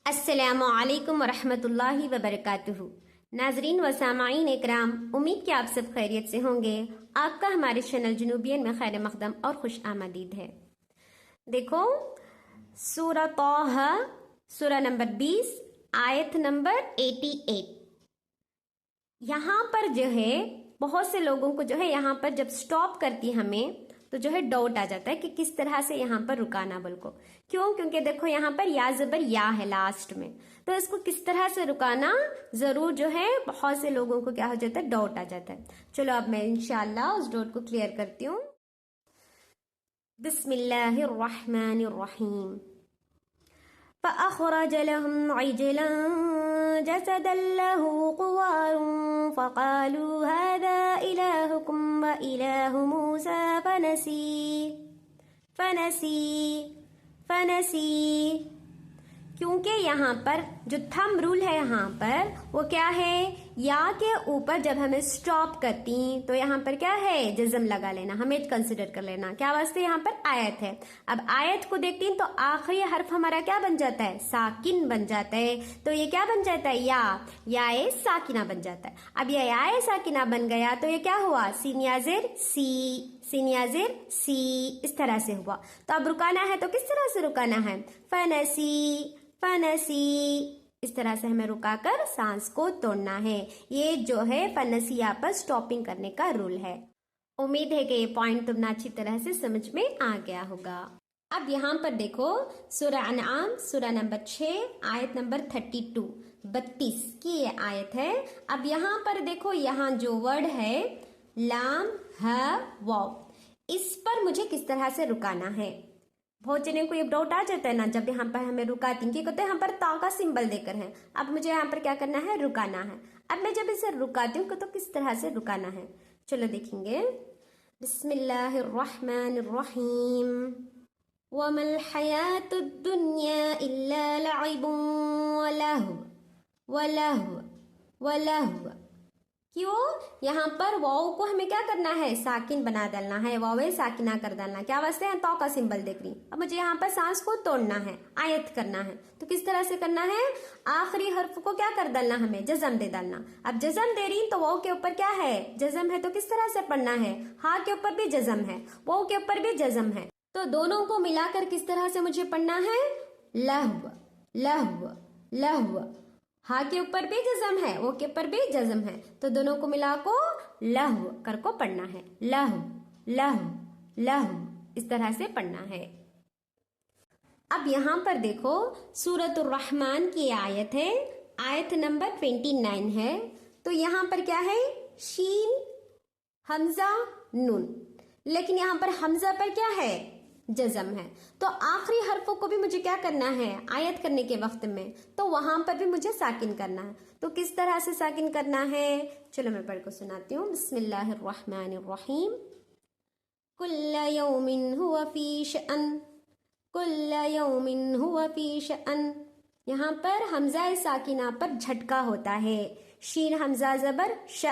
अस्सलामु अलैकुम वरहमतुल्लाहि वबरकातुहू। नाजरीन व सामाईन इकराम, उम्मीद कि आप सब खैरियत से होंगे। आपका हमारे चैनल जुनूबियन में खैर मकदम और खुश आमदीद है। देखो सूरह तौहा, सूरह नंबर 20, आयत नंबर 88। यहाँ पर जो है बहुत से लोगों को जो है यहाँ पर जब स्टॉप करती हमें तो जो है डाउट आ जाता है कि किस तरह से यहाँ पर रुकाना बोल को। क्यों? क्योंकि देखो यहाँ पर या जबर या है लास्ट में, तो इसको किस तरह से रुकाना जरूर जो है बहुत से लोगों को क्या हो जाता है, डाउट आ जाता है। चलो अब मैं इंशाल्लाह उस डाउट को क्लियर करती हूँ। बिस्मिल्लाहिर्रहमानिर्रहीम। فأخرج لهم عجلا جسدا له خوار فقالوا هذا إلهكم وإله موسى فنسي। क्योंकि यहाँ पर जो थंब रूल है यहाँ पर वो क्या है, या के ऊपर जब हमें स्टॉप करती तो यहाँ पर क्या है, जज़म लगा लेना, हमें कंसिडर कर लेना। क्या वास्ते, यहाँ पर आयत है। अब आयत को देखती तो आखिरी हर्फ हमारा क्या बन जाता है, साकिन बन जाता है। तो ये क्या बन जाता है, या साकिना बन जाता है। अब ये या साकिना बन गया तो ये क्या हुआ, सीनियाजिर सी, इस तरह से हुआ। तो अब रुकाना है तो किस तरह से रुकाना है, फनसी, इस तरह से हमें रुकाकर सांस को तोड़ना है। ये जो है फनसी यहाँ पर स्टॉपिंग करने का रूल है। उम्मीद है कि ये पॉइंट तुमने अच्छी तरह से समझ में आ गया होगा। अब यहाँ पर देखो सूरह अनआम, सूरह नंबर 6, आयत नंबर 32 की ये आयत है। अब यहाँ पर देखो, यहाँ जो वर्ड है लाम हा वाव, इस पर मुझे किस तरह से रुकाना है। बहुत जने को ये डाउट आ जाता है ना, जब यहाँ पर हमें रुकाती कि कहते हैं यहाँ पर ता का सिंबल देकर है। अब मुझे यहाँ पर क्या करना है, रुकाना है। अब मैं जब इसे रुकाती हूँ तो किस तरह से रुकाना है, चलो देखेंगे। बिस्मिल्लाहिर्रहमानिर्रहीम। वमल हयातुद दुनिया इल्ला लइबुन व लहव। क्यों? यहाँ पर वाव को हमें क्या करना है, साकिन बना डालना है, वावे साकिना कर डालना। क्या वास्ते है, तो का सिंबल देख रही। अब मुझे यहाँ पर सांस को तोड़ना है, आयत करना है। तो किस तरह से करना है, आखिरी हर्फ को क्या कर डालना, हमें जज़म दे डालना। अब जज़म दे रही तो वाव के ऊपर क्या है, जज़म है। तो किस तरह से पढ़ना है, हा के ऊपर भी जज़म है, वाव के ऊपर भी जज़म है। तो दोनों को मिलाकर किस तरह से मुझे पढ़ना है, लहव। हा के ऊपर भी जज़म है, वो के ऊपर भी जज़म है। तो दोनों को मिला को लहव कर को पढ़ना है, लहव, इस तरह से पढ़ना है। अब यहाँ पर देखो सूरतुर रहमान की आयत है, आयत नंबर 29 है। तो यहाँ पर क्या है, शीन हमजा नून, लेकिन यहाँ पर हमजा पर क्या है, जज़म है। तो आखिरी हर्फों को भी मुझे क्या करना है, आयत करने के वक्त में, तो वहां पर भी मुझे साकिन करना है। तो किस तरह से साकिन करना है, चलो मैं पढ़ को सुनाती हूँ। बिस्मिल्लाहिर्रहमानिर्रहीम। कुल्ला यौमिन हुवा फी शअन। यहाँ पर हमजा साकिना पर झटका होता है, शीन हमजा जबर श।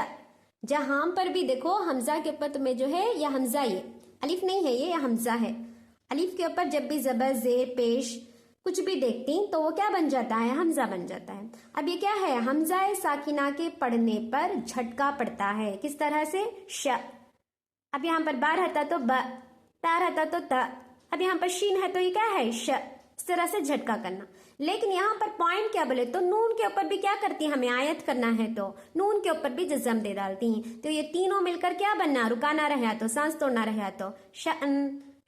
जहां पर भी देखो हमजा के ऊपर तुम्हें जो है, यह हमजा, ये अलिफ नहीं है, ये हमजा है। अलिफ के ऊपर जब भी जबर जेर पेश कुछ भी देखती तो वो क्या बन जाता है, हमजा बन जाता है। अब ये क्या है, हमजा साकिना के पढ़ने पर झटका पड़ता है। किस तरह से, श। अब यहाँ पर बार रहता तो ब, ता रहता तो त। अब यहाँ पर शीन है तो ये क्या है, श। इस तरह से झटका करना। लेकिन यहाँ पर पॉइंट क्या बोले, तो नून के ऊपर भी क्या करती, हमें आयत करना है तो नून के ऊपर भी जज़म दे डालती। तो ये तीनों मिलकर क्या बनना, रुकाना रहा तो सांस तोड़ना रहा तो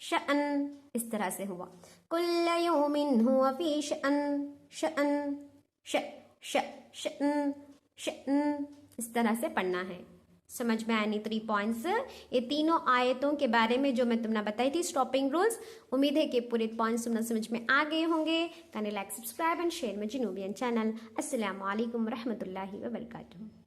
शअन, इस तरह से हुआ। कुल्ला यौमिन हुवा फी शअन, शअन, इस तरह से पढ़ना है। समझ में आया नहीं 3 पॉइंट्स, ये तीनों आयतों के बारे में जो मैं तुमने बताई थी स्टॉपिंग रूल्स। उम्मीद है कि पूरे पॉइंट्स तुमने समझ में आ गए होंगे। Can like, subscribe and share my जुनूबियन चैनल। अस्सलामु अलैकुम रहमतुल्लाहि व बरकातुहू।